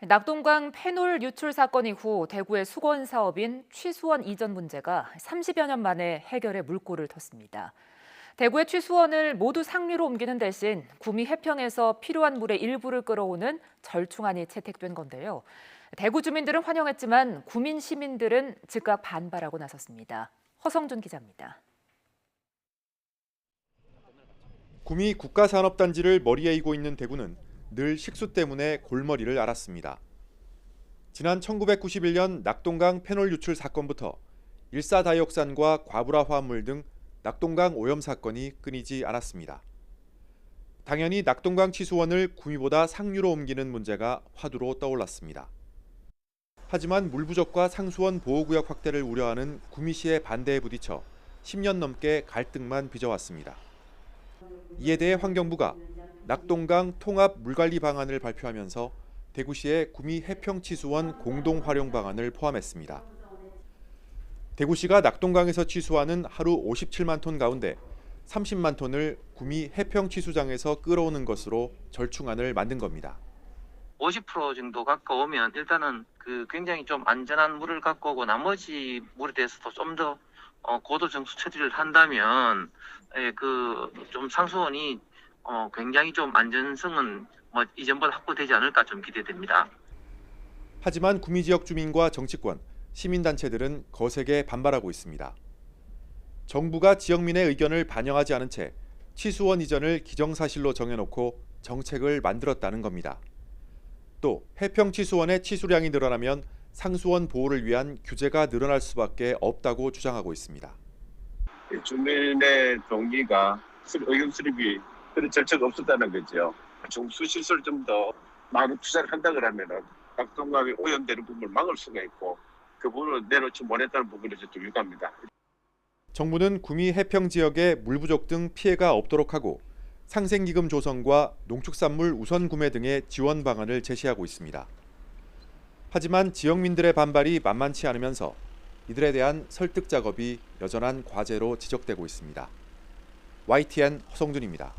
낙동강 페놀 유출 사건 이후 대구의 수건 사업인 취수원 이전 문제가 30여 년 만에 해결의 물꼬를 텄습니다. 대구의 취수원을 모두 상류로 옮기는 대신 구미 해평에서 필요한 물의 일부를 끌어오는 절충안이 채택된 건데요. 대구 주민들은 환영했지만 구민 시민들은 즉각 반발하고 나섰습니다. 허성준 기자입니다. 구미 국가산업단지를 머리에 이고 있는 대구는 늘 식수 때문에 골머리를 앓았습니다. 지난 1991년 낙동강 페놀 유출 사건부터 일사다이옥산과 과부라 화합물 등 낙동강 오염 사건이 끊이지 않았습니다. 당연히 낙동강 취수원을 구미보다 상류로 옮기는 문제가 화두로 떠올랐습니다. 하지만 물 부족과 상수원 보호구역 확대를 우려하는 구미시의 반대에 부딪혀 10년 넘게 갈등만 빚어왔습니다. 이에 대해 환경부가 낙동강 통합 물관리 방안을 발표하면서 대구시의 구미 해평취수원 공동활용 방안을 포함했습니다. 대구시가 낙동강에서 취수하는 하루 57만 톤 가운데 30만 톤을 구미 해평취수장에서 끌어오는 것으로 절충안을 만든 겁니다. 50% 정도 갖고 오면 일단은 굉장히 좀 안전한 물을 갖고 오고 나머지 물에 대해서도 좀 더 고도 정수 처리를 한다면 좀 상수원이 굉장히 좀 안전성은 이전보다 확보되지 않을까 좀 기대됩니다. 하지만 구미 지역 주민과 정치권, 시민단체들은 거세게 반발하고 있습니다. 정부가 지역민의 의견을 반영하지 않은 채 취수원 이전을 기정사실로 정해놓고 정책을 만들었다는 겁니다. 또 해평 취수원의 취수량이 늘어나면 상수원 보호를 위한 규제가 늘어날 수밖에 없다고 주장하고 있습니다. 주민의 동의가 의견 수립이 그런 절차가 없었다는 거죠. 정수시설 좀 더 많은 투자를 한다 그러면은 낙동강이 오염되는 부분을 막을 수가 있고 그 부분을 내놓지 못했다는 부분에 좀 유감입니다. 정부는 구미 해평 지역에 물 부족 등 피해가 없도록 하고 상생기금 조성과 농축산물 우선 구매 등의 지원 방안을 제시하고 있습니다. 하지만 지역민들의 반발이 만만치 않으면서 이들에 대한 설득 작업이 여전한 과제로 지적되고 있습니다. YTN 허성준입니다.